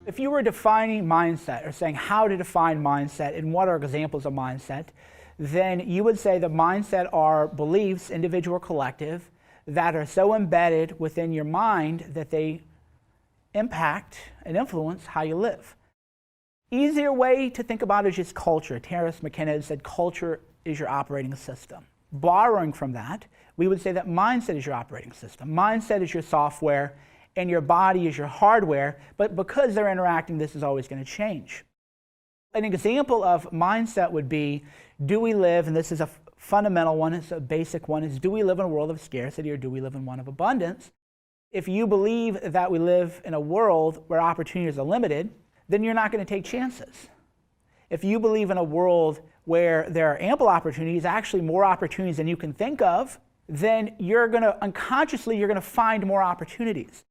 If you were defining mindset or saying how to define mindset and what are examples of mindset, then you would say the mindset are beliefs, individual or collective, that are so embedded within your mind that they impact and influence how you live. Easier way to think about it is just culture. Terence McKenna said culture is your operating system. Borrowing from that, we would say that mindset is your operating system. Mindset is your software, and your body is your hardware, but because they're interacting, this is always going to change. An example of mindset would be, do we live, and this is a fundamental one, it's a basic one, is do we live in a world of scarcity or do we live in one of abundance? If you believe that we live in a world where opportunities are limited, then you're not going to take chances. If you believe in a world where there are ample opportunities, actually more opportunities than you can think of, then you're going to find more opportunities.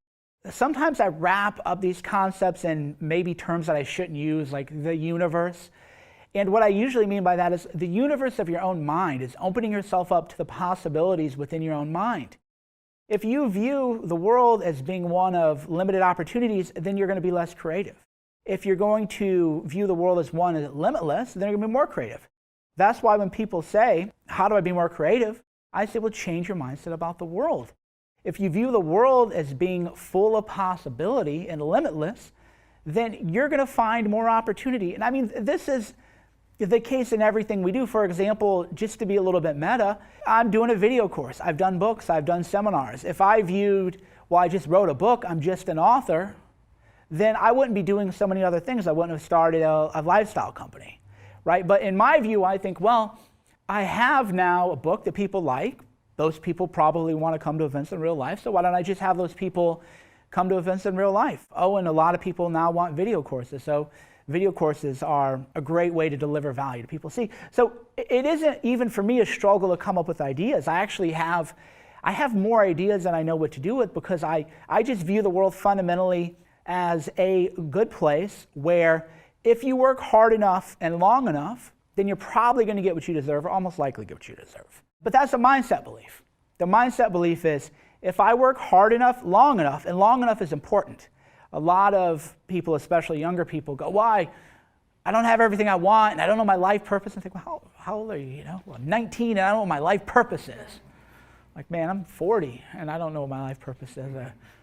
Sometimes I wrap up these concepts in maybe terms that I shouldn't use, like the universe. And what I usually mean by that is the universe of your own mind is opening yourself up to the possibilities within your own mind. If you view the world as being one of limited opportunities, then you're going to be less creative. If you're going to view the world as one as limitless, then you're going to be more creative. That's why when people say, how do I be more creative? I say, well, change your mindset about the world. If you view the world as being full of possibility and limitless, then you're going to find more opportunity. And I mean, this is the case in everything we do. For example, just to be a little bit meta, I'm doing a video course. I've done books. I've done seminars. If I viewed, well, I just wrote a book, I'm just an author, then I wouldn't be doing so many other things. I wouldn't have started a lifestyle company, right? But in my view, I think, well, I have now a book that people like. Those people probably want to come to events in real life, so why don't I just have those people come to events in real life? Oh, and a lot of people now want video courses, so video courses are a great way to deliver value to people. See, so it isn't even for me a struggle to come up with ideas. I actually have more ideas than I know what to do with, because I just view the world fundamentally as a good place where if you work hard enough and long enough, then you're probably going to get what you deserve, or almost likely get what you deserve. But that's a mindset belief. The mindset belief is, if I work hard enough, and long enough is important. A lot of people, especially younger people, go, why? I don't have everything I want, and I don't know my life purpose. And think, well, how old are you? Well, I'm 19, and I don't know what my life purpose is. Like, man, I'm 40, and I don't know what my life purpose is.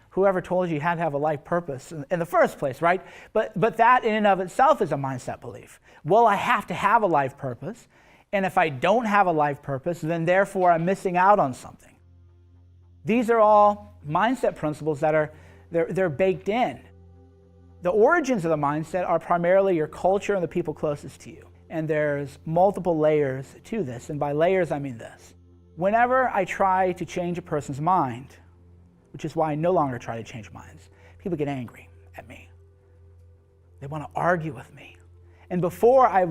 Whoever told you had to have a life purpose in the first place, right? But that in and of itself is a mindset belief. Well, I have to have a life purpose, and if I don't have a life purpose, then therefore I'm missing out on something. These are all mindset principles that they're baked in. The origins of the mindset are primarily your culture and the people closest to you. And there's multiple layers to this, and by layers I mean this. Whenever I try to change a person's mind, which is why I no longer try to change minds, people get angry at me. They want to argue with me. And before I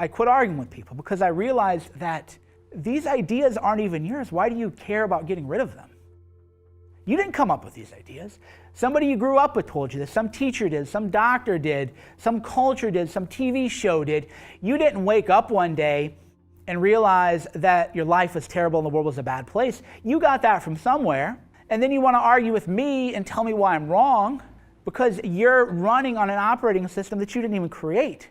quit arguing with people, because I realized that these ideas aren't even yours. Why do you care about getting rid of them? You didn't come up with these ideas. Somebody you grew up with told you this. Some teacher did, some doctor did, some culture did, some TV show did. You didn't wake up one day and realize that your life was terrible and the world was a bad place. You got that from somewhere, and then you want to argue with me and tell me why I'm wrong because you're running on an operating system that you didn't even create.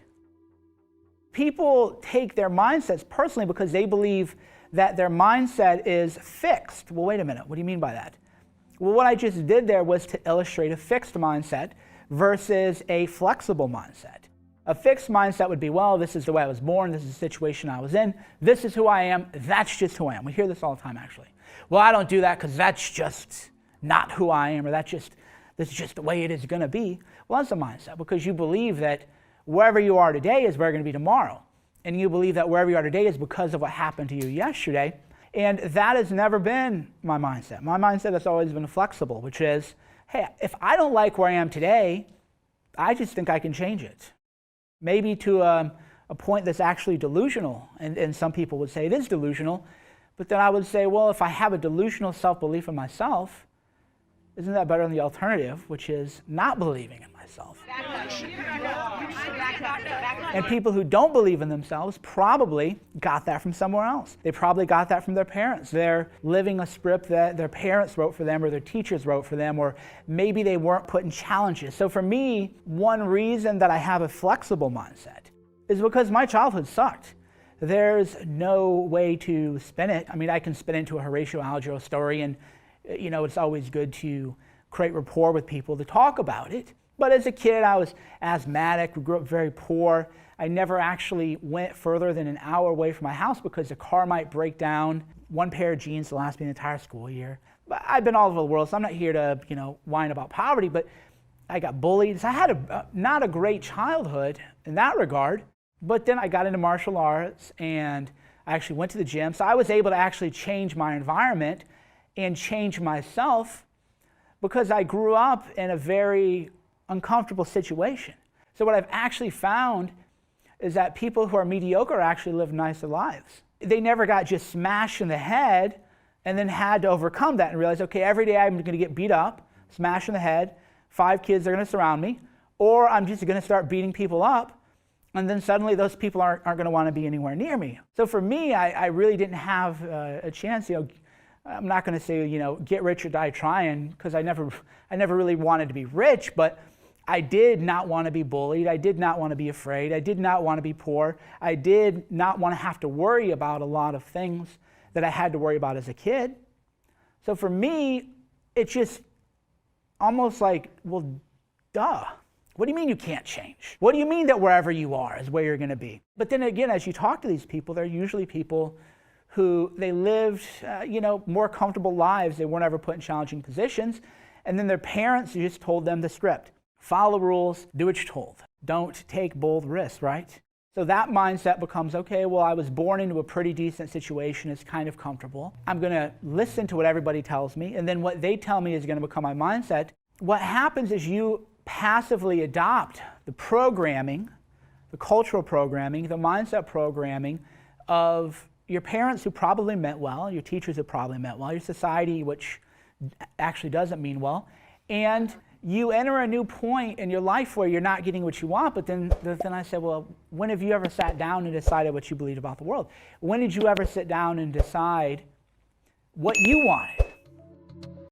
People take their mindsets personally because they believe that their mindset is fixed. Well, wait a minute. What do you mean by that? Well, what I just did there was to illustrate a fixed mindset versus a flexible mindset. A fixed mindset would be, well, this is the way I was born, this is the situation I was in, this is who I am, that's just who I am. We hear this all the time, actually. Well, I don't do that because that's just not who I am, or this is just the way it is going to be. Well, that's a mindset, because you believe that wherever you are today is where you're going to be tomorrow. And you believe that wherever you are today is because of what happened to you yesterday. And that has never been my mindset. My mindset has always been flexible, which is, hey, if I don't like where I am today, I just think I can change it. Maybe to a point that's actually delusional, and some people would say it is delusional, but then I would say, well, if I have a delusional self-belief in myself, isn't that better than the alternative, which is not believing in myself? And people who don't believe in themselves probably got that from somewhere else. They probably got that from their parents. They're living a script that their parents wrote for them or their teachers wrote for them, or maybe they weren't put in challenges. So for me, one reason that I have a flexible mindset is because my childhood sucked. There's no way to spin it. I mean, I can spin it into a Horatio Alger story, and it's always good to create rapport with people to talk about it. But as a kid, I was asthmatic. We grew up very poor. I never actually went further than an hour away from my house because the car might break down. One pair of jeans to last me the entire school year. But I've been all over the world, so I'm not here to, whine about poverty, but I got bullied. So I had not a great childhood in that regard. But then I got into martial arts and I actually went to the gym. So I was able to actually change my environment and change myself because I grew up in a very uncomfortable situation. So what I've actually found is that people who are mediocre actually live nicer lives. They never got just smashed in the head and then had to overcome that and realize, okay, every day I'm going to get beat up, smashed in the head, 5 kids are going to surround me, or I'm just going to start beating people up, and then suddenly those people aren't going to want to be anywhere near me. So for me, I really didn't have a chance. I'm not going to say, get rich or die trying, because I never really wanted to be rich, but I did not want to be bullied. I did not want to be afraid. I did not want to be poor. I did not want to have to worry about a lot of things that I had to worry about as a kid. So for me, it's just almost like, well, duh. What do you mean you can't change? What do you mean that wherever you are is where you're going to be? But then again, as you talk to these people, they're usually people who they lived, more comfortable lives. They weren't ever put in challenging positions. And then their parents just told them the script. Follow the rules, do what you're told. Don't take bold risks, right? So that mindset becomes, okay, well, I was born into a pretty decent situation. It's kind of comfortable. I'm going to listen to what everybody tells me, and then what they tell me is going to become my mindset. What happens is you passively adopt the programming, the cultural programming, the mindset programming of your parents who probably meant well, your teachers who probably meant well, your society which actually doesn't mean well, and you enter a new point in your life where you're not getting what you want. But then I said, well, when have you ever sat down and decided what you believed about the world? When did you ever sit down and decide what you wanted?